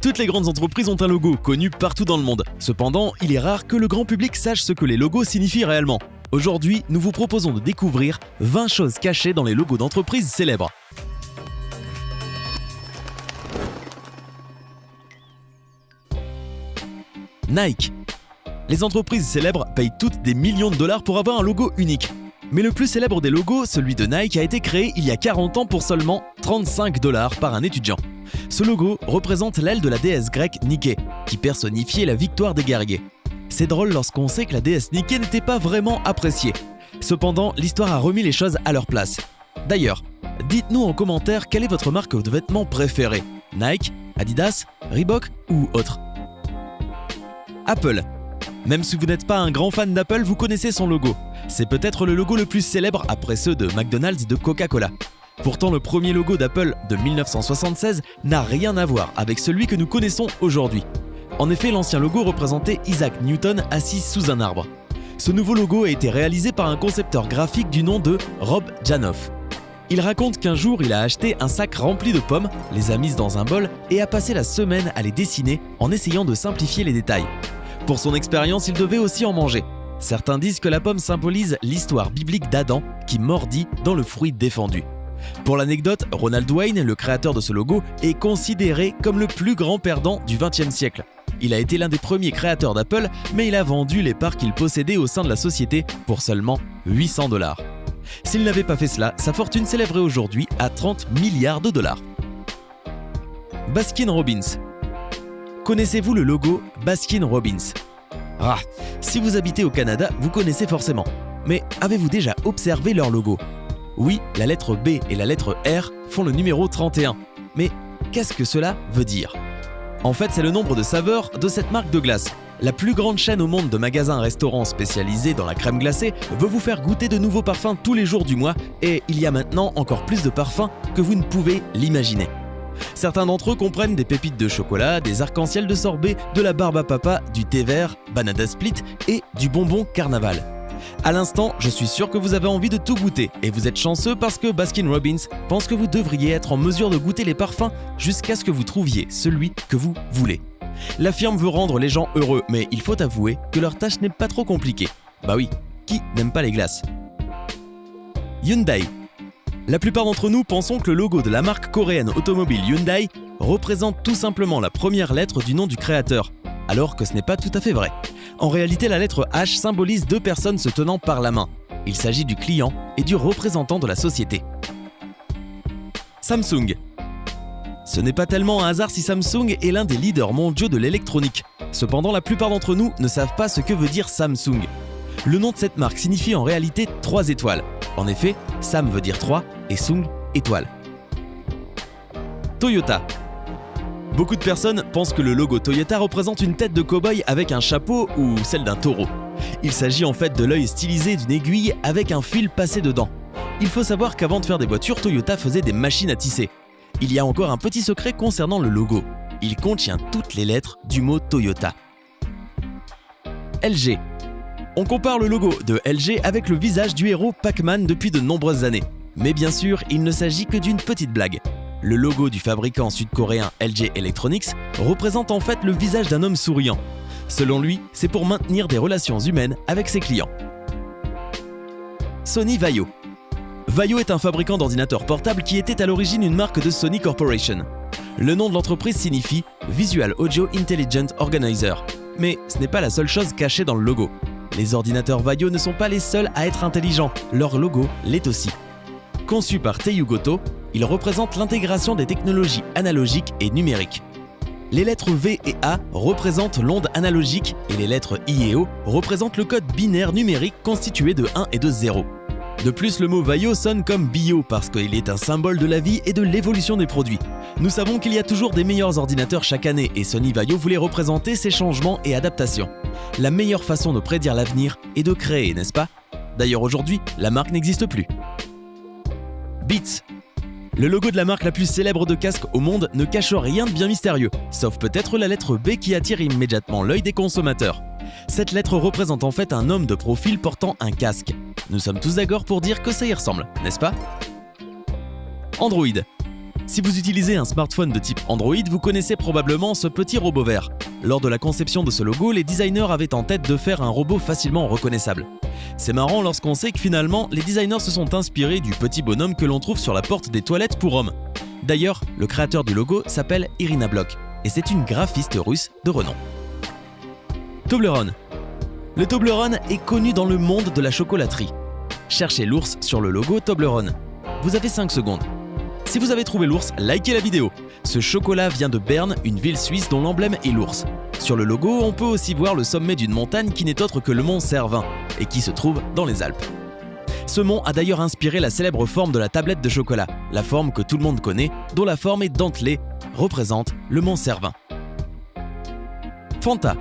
Toutes les grandes entreprises ont un logo, connu partout dans le monde. Cependant, il est rare que le grand public sache ce que les logos signifient réellement. Aujourd'hui, nous vous proposons de découvrir 20 choses cachées dans les logos d'entreprises célèbres. Nike. Les entreprises célèbres payent toutes des millions de dollars pour avoir un logo unique. Mais le plus célèbre des logos, celui de Nike, a été créé il y a 40 ans pour seulement 35 $ par un étudiant. Ce logo représente l'aile de la déesse grecque Niké, qui personnifiait la victoire des guerriers. C'est drôle lorsqu'on sait que la déesse Niké n'était pas vraiment appréciée. Cependant, l'histoire a remis les choses à leur place. D'ailleurs, dites-nous en commentaire quelle est votre marque de vêtements préférée. Nike, Adidas, Reebok ou autre. Apple. Même si vous n'êtes pas un grand fan d'Apple, vous connaissez son logo. C'est peut-être le logo le plus célèbre après ceux de McDonald's et de Coca-Cola. Pourtant, le premier logo d'Apple de 1976 n'a rien à voir avec celui que nous connaissons aujourd'hui. En effet, l'ancien logo représentait Isaac Newton assis sous un arbre. Ce nouveau logo a été réalisé par un concepteur graphique du nom de Rob Janoff. Il raconte qu'un jour, il a acheté un sac rempli de pommes, les a mises dans un bol et a passé la semaine à les dessiner en essayant de simplifier les détails. Pour son expérience, il devait aussi en manger. Certains disent que la pomme symbolise l'histoire biblique d'Adam qui mordit dans le fruit défendu. Pour l'anecdote, Ronald Wayne, le créateur de ce logo, est considéré comme le plus grand perdant du XXe siècle. Il a été l'un des premiers créateurs d'Apple, mais il a vendu les parts qu'il possédait au sein de la société pour seulement 800 $. S'il n'avait pas fait cela, sa fortune s'élèverait aujourd'hui à 30 milliards de dollars. Baskin Robbins. Connaissez-vous le logo Baskin Robbins? Ah, si vous habitez au Canada, vous connaissez forcément. Mais avez-vous déjà observé leur logo? Oui, la lettre B et la lettre R font le numéro 31. Mais qu'est-ce que cela veut dire? En fait, c'est le nombre de saveurs de cette marque de glace. La plus grande chaîne au monde de magasins-restaurants spécialisés dans la crème glacée veut vous faire goûter de nouveaux parfums tous les jours du mois et il y a maintenant encore plus de parfums que vous ne pouvez l'imaginer. Certains d'entre eux comprennent des pépites de chocolat, des arcs-en-ciel de sorbet, de la barbe à papa, du thé vert, banana split et du bonbon carnaval. À l'instant, je suis sûr que vous avez envie de tout goûter et vous êtes chanceux parce que Baskin Robbins pense que vous devriez être en mesure de goûter les parfums jusqu'à ce que vous trouviez celui que vous voulez. La firme veut rendre les gens heureux, mais il faut avouer que leur tâche n'est pas trop compliquée. Bah oui, qui n'aime pas les glaces? Hyundai. La plupart d'entre nous pensons que le logo de la marque coréenne automobile Hyundai représente tout simplement la première lettre du nom du créateur, alors que ce n'est pas tout à fait vrai. En réalité, la lettre H symbolise deux personnes se tenant par la main. Il s'agit du client et du représentant de la société. Samsung. Ce n'est pas tellement un hasard si Samsung est l'un des leaders mondiaux de l'électronique. Cependant, la plupart d'entre nous ne savent pas ce que veut dire Samsung. Le nom de cette marque signifie en réalité 3 étoiles. En effet, Sam veut dire 3 et Sung, étoile. Toyota. Beaucoup de personnes pensent que le logo Toyota représente une tête de cow-boy avec un chapeau ou celle d'un taureau. Il s'agit en fait de l'œil stylisé d'une aiguille avec un fil passé dedans. Il faut savoir qu'avant de faire des voitures, Toyota faisait des machines à tisser. Il y a encore un petit secret concernant le logo. Il contient toutes les lettres du mot Toyota. LG. On compare le logo de LG avec le visage du héros Pac-Man depuis de nombreuses années. Mais bien sûr, il ne s'agit que d'une petite blague. Le logo du fabricant sud-coréen LG Electronics représente en fait le visage d'un homme souriant. Selon lui, c'est pour maintenir des relations humaines avec ses clients. Sony Vaio. Vaio est un fabricant d'ordinateurs portables qui était à l'origine une marque de Sony Corporation. Le nom de l'entreprise signifie Visual Audio Intelligent Organizer. Mais ce n'est pas la seule chose cachée dans le logo. Les ordinateurs Vaio ne sont pas les seuls à être intelligents, leur logo l'est aussi. Conçu par Teiyu Goto, il représente l'intégration des technologies analogiques et numériques. Les lettres V et A représentent l'onde analogique et les lettres I et O représentent le code binaire numérique constitué de 1 et de 0. De plus, le mot Vaio sonne comme bio parce qu'il est un symbole de la vie et de l'évolution des produits. Nous savons qu'il y a toujours des meilleurs ordinateurs chaque année et Sony Vaio voulait représenter ces changements et adaptations. La meilleure façon de prédire l'avenir est de créer, n'est-ce pas? D'ailleurs aujourd'hui, la marque n'existe plus. Beats. Le logo de la marque la plus célèbre de casque au monde ne cache rien de bien mystérieux, sauf peut-être la lettre B qui attire immédiatement l'œil des consommateurs. Cette lettre représente en fait un homme de profil portant un casque. Nous sommes tous d'accord pour dire que ça y ressemble, n'est-ce pas? Android. Si vous utilisez un smartphone de type Android, vous connaissez probablement ce petit robot vert. Lors de la conception de ce logo, les designers avaient en tête de faire un robot facilement reconnaissable. C'est marrant lorsqu'on sait que finalement, les designers se sont inspirés du petit bonhomme que l'on trouve sur la porte des toilettes pour hommes. D'ailleurs, le créateur du logo s'appelle Irina Blok, et c'est une graphiste russe de renom. Toblerone. Le Toblerone est connu dans le monde de la chocolaterie. Cherchez l'ours sur le logo Toblerone. Vous avez 5 secondes. Si vous avez trouvé l'ours, likez la vidéo. Ce chocolat vient de Berne, une ville suisse dont l'emblème est l'ours. Sur le logo, on peut aussi voir le sommet d'une montagne qui n'est autre que le mont Cervin et qui se trouve dans les Alpes. Ce mont a d'ailleurs inspiré la célèbre forme de la tablette de chocolat, la forme que tout le monde connaît, dont la forme est dentelée, représente le mont Cervin. Fanta.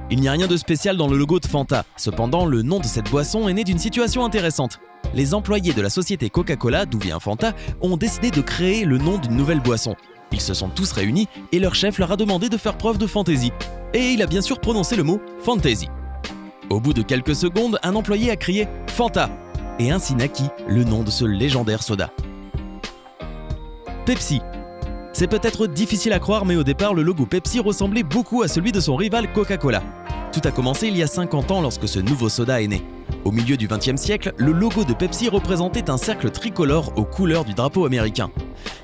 Il n'y a rien de spécial dans le logo de Fanta, cependant le nom de cette boisson est né d'une situation intéressante. Les employés de la société Coca-Cola, d'où vient Fanta, ont décidé de créer le nom d'une nouvelle boisson. Ils se sont tous réunis et leur chef leur a demandé de faire preuve de fantaisie. Et il a bien sûr prononcé le mot « fantasy ». Au bout de quelques secondes, un employé a crié « Fanta » et ainsi naquit le nom de ce légendaire soda. Pepsi. C'est peut-être difficile à croire, mais au départ, le logo Pepsi ressemblait beaucoup à celui de son rival Coca-Cola. Tout a commencé il y a 50 ans lorsque ce nouveau soda est né. Au milieu du XXe siècle, le logo de Pepsi représentait un cercle tricolore aux couleurs du drapeau américain.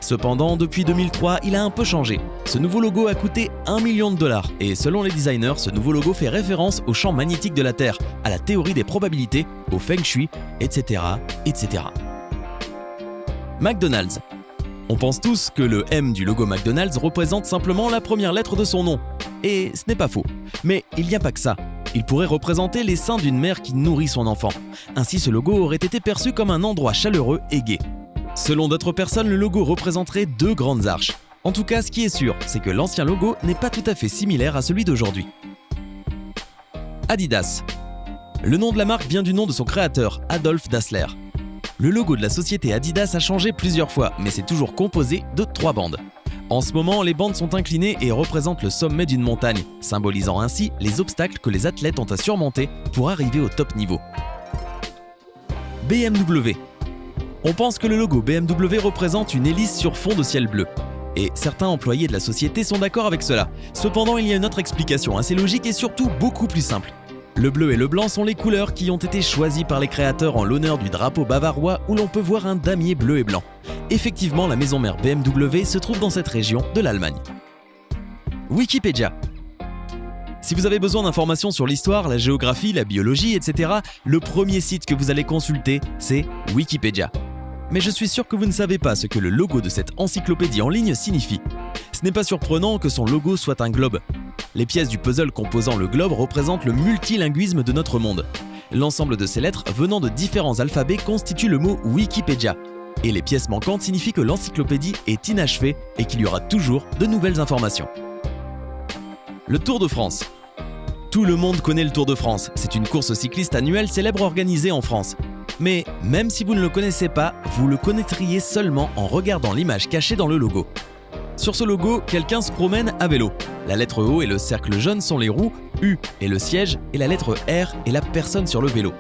Cependant, depuis 2003, il a un peu changé. Ce nouveau logo a coûté $1 million et selon les designers, ce nouveau logo fait référence au champ magnétique de la Terre, à la théorie des probabilités, au feng shui, etc., etc. McDonald's. On pense tous que le M du logo McDonald's représente simplement la première lettre de son nom. Et ce n'est pas faux. Mais il n'y a pas que ça. Il pourrait représenter les seins d'une mère qui nourrit son enfant. Ainsi, ce logo aurait été perçu comme un endroit chaleureux et gai. Selon d'autres personnes, le logo représenterait 2 grandes arches. En tout cas, ce qui est sûr, c'est que l'ancien logo n'est pas tout à fait similaire à celui d'aujourd'hui. Adidas. Le nom de la marque vient du nom de son créateur, Adolf Dassler. Le logo de la société Adidas a changé plusieurs fois, mais c'est toujours composé de 3 bandes. En ce moment, les bandes sont inclinées et représentent le sommet d'une montagne, symbolisant ainsi les obstacles que les athlètes ont à surmonter pour arriver au top niveau. BMW. On pense que le logo BMW représente une hélice sur fond de ciel bleu. Et certains employés de la société sont d'accord avec cela. Cependant, il y a une autre explication assez logique et surtout beaucoup plus simple. Le bleu et le blanc sont les couleurs qui ont été choisies par les créateurs en l'honneur du drapeau bavarois où l'on peut voir un damier bleu et blanc. Effectivement, la maison mère BMW se trouve dans cette région de l'Allemagne. Wikipédia. Si vous avez besoin d'informations sur l'histoire, la géographie, la biologie, etc., le premier site que vous allez consulter, c'est Wikipédia. Mais je suis sûr que vous ne savez pas ce que le logo de cette encyclopédie en ligne signifie. Ce n'est pas surprenant que son logo soit un globe. Les pièces du puzzle composant le globe représentent le multilinguisme de notre monde. L'ensemble de ces lettres venant de différents alphabets constitue le mot Wikipédia. Et les pièces manquantes signifient que l'encyclopédie est inachevée et qu'il y aura toujours de nouvelles informations. Le Tour de France. Tout le monde connaît le Tour de France. C'est une course cycliste annuelle célèbre organisée en France. Mais même si vous ne le connaissez pas, vous le connaîtriez seulement en regardant l'image cachée dans le logo. Sur ce logo, quelqu'un se promène à vélo. La lettre O et le cercle jaune sont les roues, U est le siège et la lettre R est la personne sur le vélo.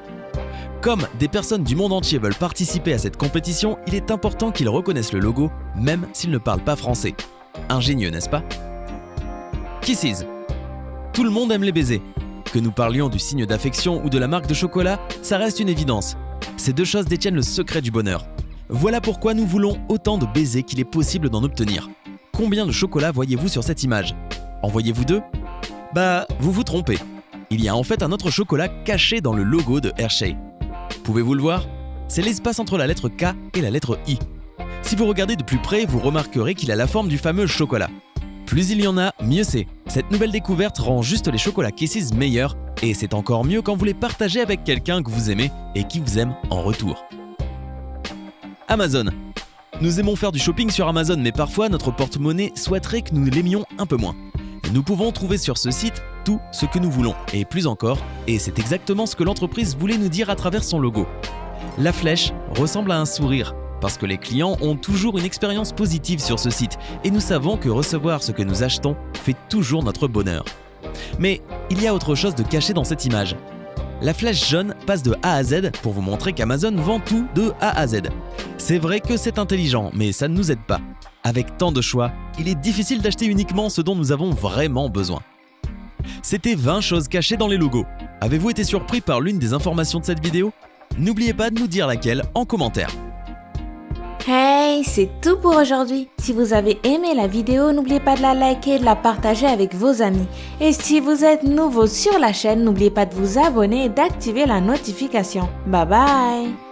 Comme des personnes du monde entier veulent participer à cette compétition, il est important qu'ils reconnaissent le logo, même s'ils ne parlent pas français. Ingénieux, n'est-ce pas? Kisses. Tout le monde aime les baisers. Que nous parlions du signe d'affection ou de la marque de chocolat, ça reste une évidence. Ces 2 choses détiennent le secret du bonheur. Voilà pourquoi nous voulons autant de baisers qu'il est possible d'en obtenir. Combien de chocolat voyez-vous sur cette image? En voyez-vous 2? Vous vous trompez. Il y a en fait un autre chocolat caché dans le logo de Hershey. Pouvez-vous le voir? C'est l'espace entre la lettre K et la lettre I. Si vous regardez de plus près, vous remarquerez qu'il a la forme du fameux chocolat. Plus il y en a, mieux c'est. Cette nouvelle découverte rend juste les chocolats Kisses meilleurs et c'est encore mieux quand vous les partagez avec quelqu'un que vous aimez et qui vous aime en retour. Amazon. Nous aimons faire du shopping sur Amazon, mais parfois notre porte-monnaie souhaiterait que nous l'aimions un peu moins. Nous pouvons trouver sur ce site tout ce que nous voulons, et plus encore, et c'est exactement ce que l'entreprise voulait nous dire à travers son logo. La flèche ressemble à un sourire, parce que les clients ont toujours une expérience positive sur ce site, et nous savons que recevoir ce que nous achetons fait toujours notre bonheur. Mais il y a autre chose de caché dans cette image. La flèche jaune passe de A à Z pour vous montrer qu'Amazon vend tout de A à Z. C'est vrai que c'est intelligent, mais ça ne nous aide pas. Avec tant de choix, il est difficile d'acheter uniquement ce dont nous avons vraiment besoin. C'était 20 choses cachées dans les logos. Avez-vous été surpris par l'une des informations de cette vidéo? N'oubliez pas de nous dire laquelle en commentaire. Hey, c'est tout pour aujourd'hui. Si vous avez aimé la vidéo, n'oubliez pas de la liker et de la partager avec vos amis. Et si vous êtes nouveau sur la chaîne, n'oubliez pas de vous abonner et d'activer la notification. Bye bye!